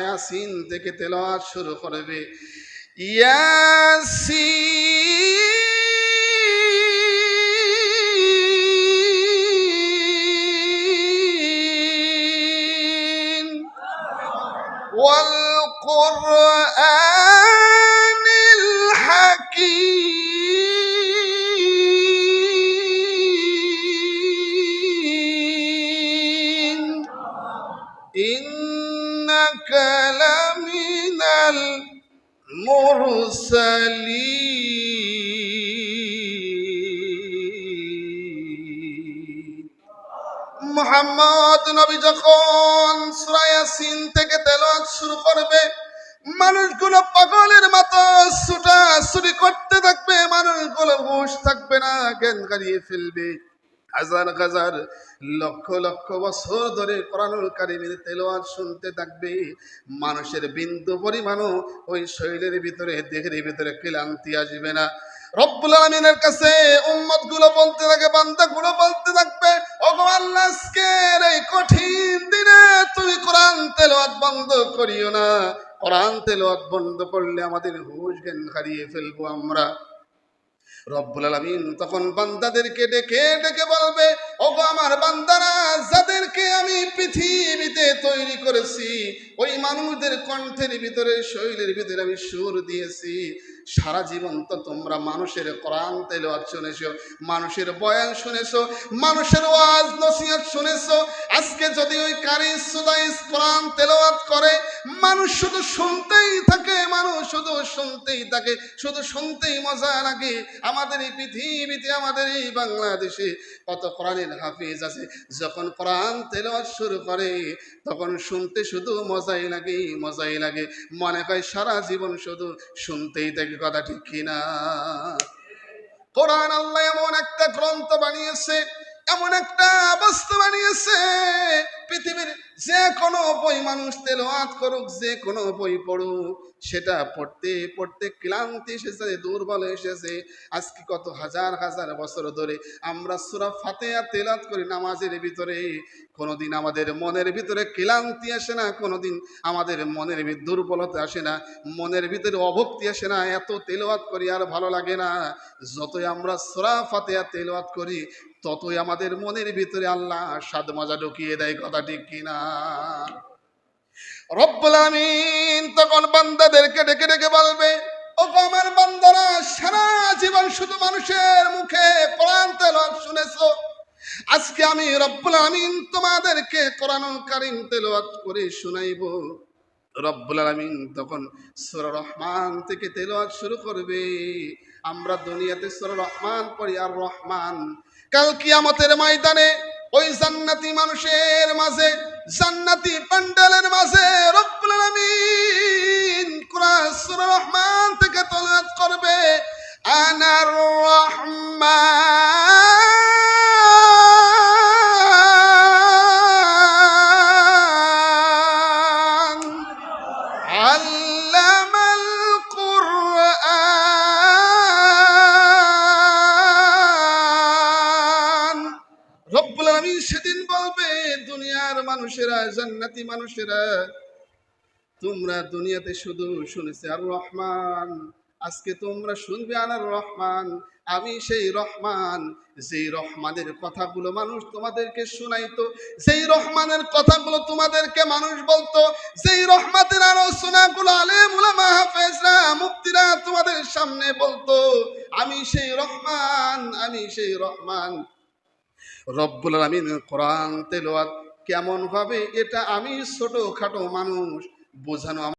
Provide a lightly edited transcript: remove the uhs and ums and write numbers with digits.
ইয়াসিন থেকে তেলাওয়াত শুরু করবে। ইয়াসিন ওয়াল কুরআনিল হাকীম ইন্নাকা লামিনাল মুরসালিন। মুহাম্মদ নবী যখন সূরা ইয়াসিন থেকে তেলাওয়াত শুরু করবে, মানুষগুলো পাগলের মতো ছুটাছুটি করতে থাকবে, মানুষগুলোর হুঁশ থাকবে না, জ্ঞান হারিয়ে ফেলবে। হাজার হাজার লক্ষ লক্ষ বছর ধরে কোরআনুল কারীমের তেলাওয়াত শুনতে থাকবে, মানুষের বিন্দু পরিমাণও ওই শরীরের ভিতরে, দেহের ভিতরে ক্লান্তি আসবে না। রব্বুল আলামিনের কাছে উম্মতগুলো বলতে থাকে, বান্দাগুলো বলতে থাকবে, ওগো আল্লাহ, আজকের এই কঠিন দিনে তুমি কোরআন তেলাওয়াত বন্ধ করিও না। কোরআন তেলাওয়াত বন্ধ করলে আমাদের হুঁশ জ্ঞান হারিয়ে ফেলবো আমরা। রব্বুল আলামিন তখন বান্দাদেরকে ডেকে ডেকে বলবে, ওগো আমার বান্দারা, যাদেরকে আমি পৃথিবীতে তৈরি করেছি, ওই মানুষদের কণ্ঠের ভিতরে, শরীরের ভিতরে আমি সুর দিয়েছি। সারা জীবন তো তোমরা মানুষের কোরআন তেলাওয়াত শুনেছো, মানুষের বয়ান শুনেছো, মানুষের ওয়াজ নসিহত শুনেছো। আজকে যদি ওই কারি সুদাইস কোরআন তেলাওয়াত করে, মানুষ শুধু শুনতেই থাকে, মানুষ শুধু শুনতেই থাকে, শুধু শুনতেই মজা লাগে। আমাদের এই পৃথিবীতে, আমাদের এই বাংলাদেশে কত কোরআনের হাফিজ আছে, যখন কোরআন তেলাওয়াত শুরু করে তখন শুনতে শুধু মজাই লাগে, মজাই লাগে, মনে হয় সারা জীবন শুধু শুনতেই থাকে। কথা ঠিক কিনা? কোরআন আল্লাহ এমন একটা গ্রন্থ বানিয়েছে, এমন একটা বস্তু বানিয়েছে, পৃথিবীর যে কোনো বই মানুষ তেলাওয়াত করুক, যে কোনো বই পড়ুক, সেটা পড়তে পড়তে ক্লান্তি এসেছে, দুর্বল এসেছে। আজকে কত হাজার হাজার বছর ধরে আমরা সূরা ফাতিহা তেলাওয়াত করি নামাজের ভিতরে, কোনোদিন আমাদের মনের ভিতরে ক্লান্তি আসে না, কোনোদিন আমাদের মনের ভিতরে দুর্বলতা আসে না, মনের ভিতরে অভক্তি আসে না। এত তেলাওয়াত করি আর ভালো লাগে না। যতই আমরা সূরা ফাতিহা তেলাওয়াত করি, ততই আমাদের মনের ভিতরে আল্লাহ স্বাদ মজা ঢুকিয়ে দেয়। কথা ঠিক কিনা? রব্বুল আমিন তখন বান্দাদেরকে ডেকে ডেকে বলবে, ওগো আমার বান্দারা, সারা জীবন শুধু মানুষের মুখে কোরআন তেলাওয়াত শুনেছো, আজকে আমি রব্বুল আমিন তোমাদেরকে কোরআনুল কারীম তেলাওয়াত করে শুনাইবো। রব্বুল আলামিন তখন সূরা রহমান থেকে তেলাওয়াত শুরু করবে। আমরা দুনিয়াতে সূরা রহমান পড়ি, আর রহমান কাল কিয়ামতের ময়দানে ওই জান্নাতি মানুষের মাঝে, জান্নাতি প্যান্ডেলের মাঝে রব্বুল আলামিন কোরআন সূরা রহমান থেকে তেলাওয়াত করবে, আনার রহমান আল্লামাল কুরআন। রব্বুল আলামিন সেদিন বলবে, দুনিয়ার মানুষেরা, জান্নাতি মানুষেরা, তোমরা দুনিয়াতে শুধু শুনেছে আর রহমান, আজকে তোমরা শুনবে আনার রহমান, আমি সেই রহমান, যেই রহমানের কথাগুলো মানুষ তোমাদেরকে শোনাইতো, যেই রহমানের কথাগুলো তোমাদেরকে মানুষ বলতো, যেই রহমতের আলোচনাগুলো আলেম উলামা হাফেজরা মুফতিরা তোমাদের সামনে বলতো, আমি সেই রহমান, আমি সেই রহমান। রব্বুল আলামিন কোরআন তেলাওয়াত কেমন হবে, এটা আমি ছোটখাটো মানুষ বোঝানো